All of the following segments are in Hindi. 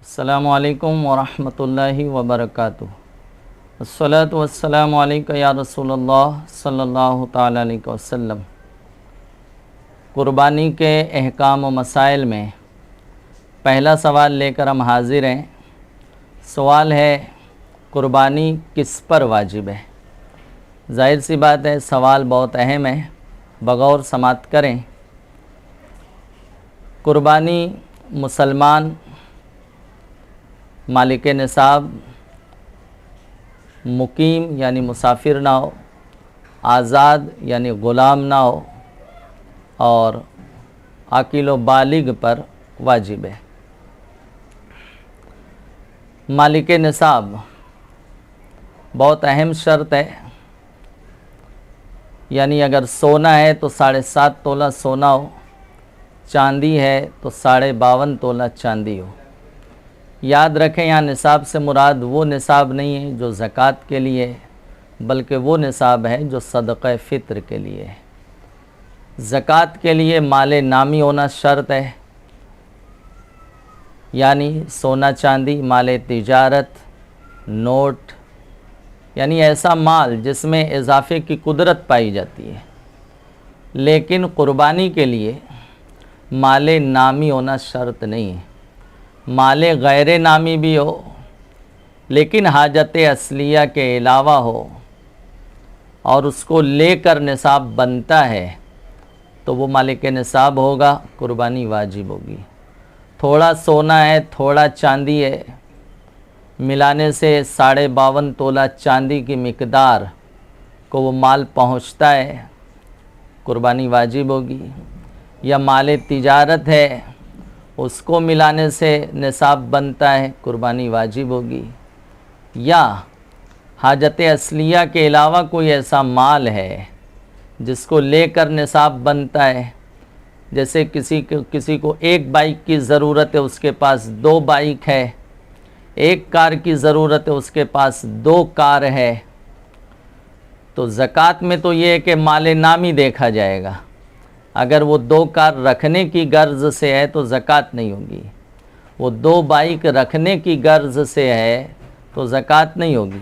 अस्सलामु अलैकुम वरहमतुल्लाहि वबरकातुहू। अस्सलातु वस्सलामु अलैका या रसूलल्लाह सल्लल्लाहु ताला अलैहि वसल्लम। कुर्बानी के अहकाम व मसाइल में पहला सवाल लेकर हम हाजिर हैं। सवाल है, कुर्बानी किस पर वाजिब है? जाहिर सी बात है, सवाल बहुत अहम है, बगौर समाअत करें। कुर्बानी मुसलमान मालिक निसाब, मुकीम यानी मुसाफिर ना हो, आज़ाद यानी ग़ुलाम ना हो और आकिल व बालिग पर वाजिब है। मालिक निसाब बहुत अहम शर्त है, यानी अगर सोना है तो 7.5 तोला सोना हो, चांदी है तो 52.5 तोला चांदी हो। याद रखें, यहाँ निसाब से मुराद वो निसाब नहीं है जो ज़कात के लिए है, बल्कि वो निसाब है जो सदक़े फ़ित्र के लिए है। ज़कात के लिए माले नामी होना शर्त है, यानी सोना चांदी, माले तिजारत, नोट, यानी ऐसा माल जिसमें इजाफ़े की कुदरत पाई जाती है। लेकिन क़ुरबानी के लिए माले नामी होना शर्त नहीं है। माले गैर नामी भी हो, लेकिन हाजत असलिया के अलावा हो और उसको लेकर निसाब बनता है तो वो मालिक निसाब होगा, कुर्बानी वाजिब होगी। थोड़ा सोना है, थोड़ा चांदी है, मिलाने से 52.5 तोला चांदी की मिकदार को वो माल पहुंचता है, कुर्बानी वाजिब होगी। या माले तिजारत है, उसको मिलाने से निसाब बनता है, कुर्बानी वाजिब होगी। या हाजत असलिया के अलावा कोई ऐसा माल है जिसको लेकर निसाब बनता है, जैसे किसी को एक बाइक की ज़रूरत है, उसके पास 2 बाइक है, एक कार की ज़रूरत है, उसके पास 2 कार है, तो ज़कात में तो ये है कि माले नामी देखा जाएगा। अगर वो 2 कार रखने की गर्ज से है तो ज़कात नहीं होगी, वो 2 बाइक रखने की गर्ज से है तो ज़कात नहीं होगी।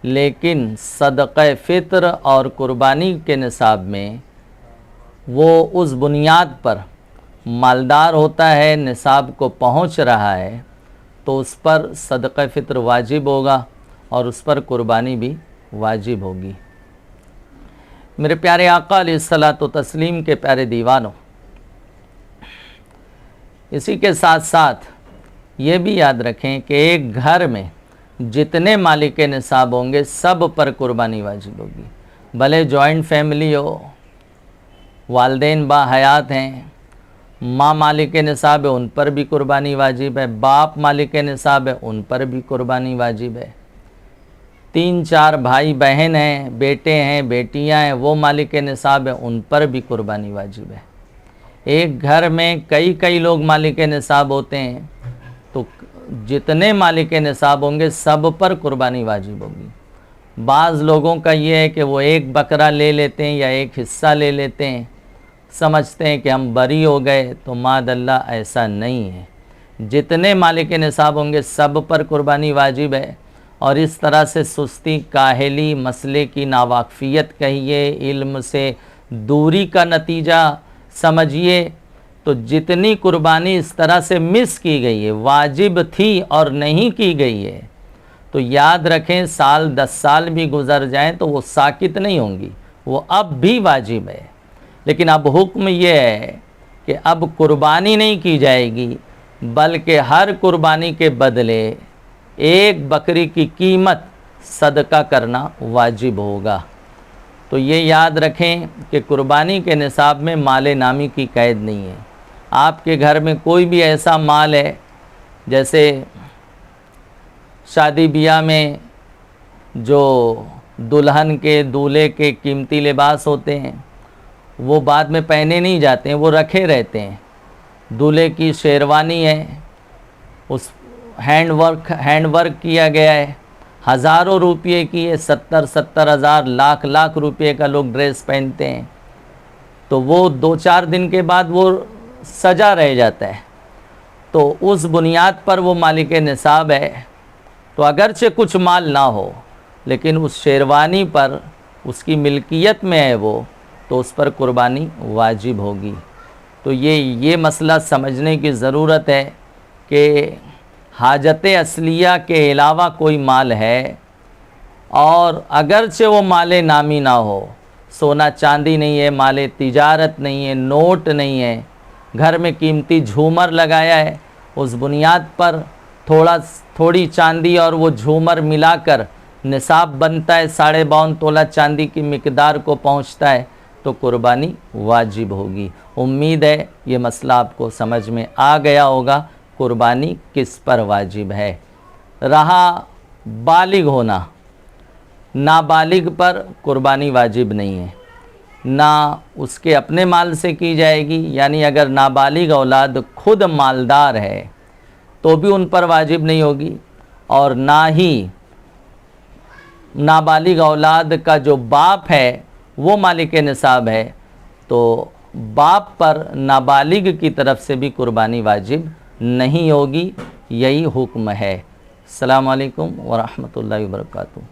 लेकिन सदक़े फ़ित्र और कुर्बानी के निसाब में वो उस बुनियाद पर मालदार होता है, निसाब को पहुंच रहा है, तो उस पर सदक़े फ़ित्र वाजिब होगा और उस पर कुर्बानी भी वाजिब होगी। मेरे प्यारे आका अलैहिस्सलातु तस्लीम के प्यारे दीवानों, इसी के साथ साथ ये भी याद रखें कि एक घर में जितने मालिक निसाब होंगे सब पर कुर्बानी वाजिब होगी। भले जॉइंट फैमिली हो, वालदेन बाहयात हैं, माँ मालिक निसाब है उन पर भी कुर्बानी वाजिब है, बाप मालिक निसाब है उन पर भी कुर्बानी वाजिब है, 3-4 भाई बहन हैं, बेटे हैं, बेटियां हैं, वो मालिक निसाब है उन पर भी कुर्बानी वाजिब है। एक घर में कई लोग मालिक निसाब होते हैं तो जितने मालिक निसाब होंगे सब पर कुर्बानी वाजिब होगी। बाज़ लोगों का ये है कि वो एक बकरा ले लेते हैं या एक हिस्सा ले लेते हैं, समझते हैं कि हम बरी हो गए, तो मादल्ला ऐसा नहीं है। जितने मालिक निसाब होंगे सब पर कुर्बानी वाजिब है। और इस तरह से सुस्ती, काहली, मसले की नावाकफियत कहिए, इल्म से दूरी का नतीजा समझिए, तो जितनी कुर्बानी इस तरह से मिस की गई है, वाजिब थी और नहीं की गई है, तो याद रखें 10 साल भी गुज़र जाएं तो वो साकित नहीं होंगी, वो अब भी वाजिब है। लेकिन अब हुक्म ये है कि अब कुर्बानी नहीं की जाएगी, बल्कि हर कुर्बानी के बदले एक बकरी की कीमत सदका करना वाजिब होगा। तो ये याद रखें कि कुर्बानी के निसाब में माले नामी की कैद नहीं है। आपके घर में कोई भी ऐसा माल है, जैसे शादी ब्याह में जो दुल्हन के दूल्हे के कीमती लिबास होते हैं वो बाद में पहने नहीं जाते हैं, वो रखे रहते हैं। दूल्हे की शेरवानी है, उस हैंड वर्क किया गया है, हज़ारों रुपये की है, 70 हज़ार, लाख रुपये का लोग ड्रेस पहनते हैं, तो वो 2-4 दिन के बाद वो सजा रह जाता है। तो उस बुनियाद पर वो मालिक निसाब है। तो अगरचे कुछ माल ना हो, लेकिन उस शेरवानी पर उसकी मिल्कियत में है वो, तो उस पर कुर्बानी वाजिब होगी। तो ये मसला समझने की ज़रूरत है कि हाजत असलिया के अलावा कोई माल है, और अगरचे वो माले नामी ना हो, सोना चांदी नहीं है, माले तिजारत नहीं है, नोट नहीं है, घर में कीमती झूमर लगाया है, उस बुनियाद पर थोड़ी चांदी और वो झूमर मिलाकर निसाब बनता है, 52.5 तोला चांदी की मिकदार को पहुंचता है, तो कुर्बानी वाजिब होगी। उम्मीद है ये मसला आपको समझ में आ गया होगा, कुर्बानी किस पर वाजिब है। रहा बालिग होना, नाबालिग पर कुर्बानी वाजिब नहीं है, ना उसके अपने माल से की जाएगी, यानी अगर नाबालिग औलाद खुद मालदार है तो भी उन पर वाजिब नहीं होगी, और ना ही नाबालिग औलाद का जो बाप है वो मालिक निसाब है, तो बाप पर नाबालिग की तरफ से भी कुर्बानी वाजिब नहीं होगी। यही हुक्म है। अस्सलामु अलैकुम व रहमतुल्लाहि व बरकातुहू।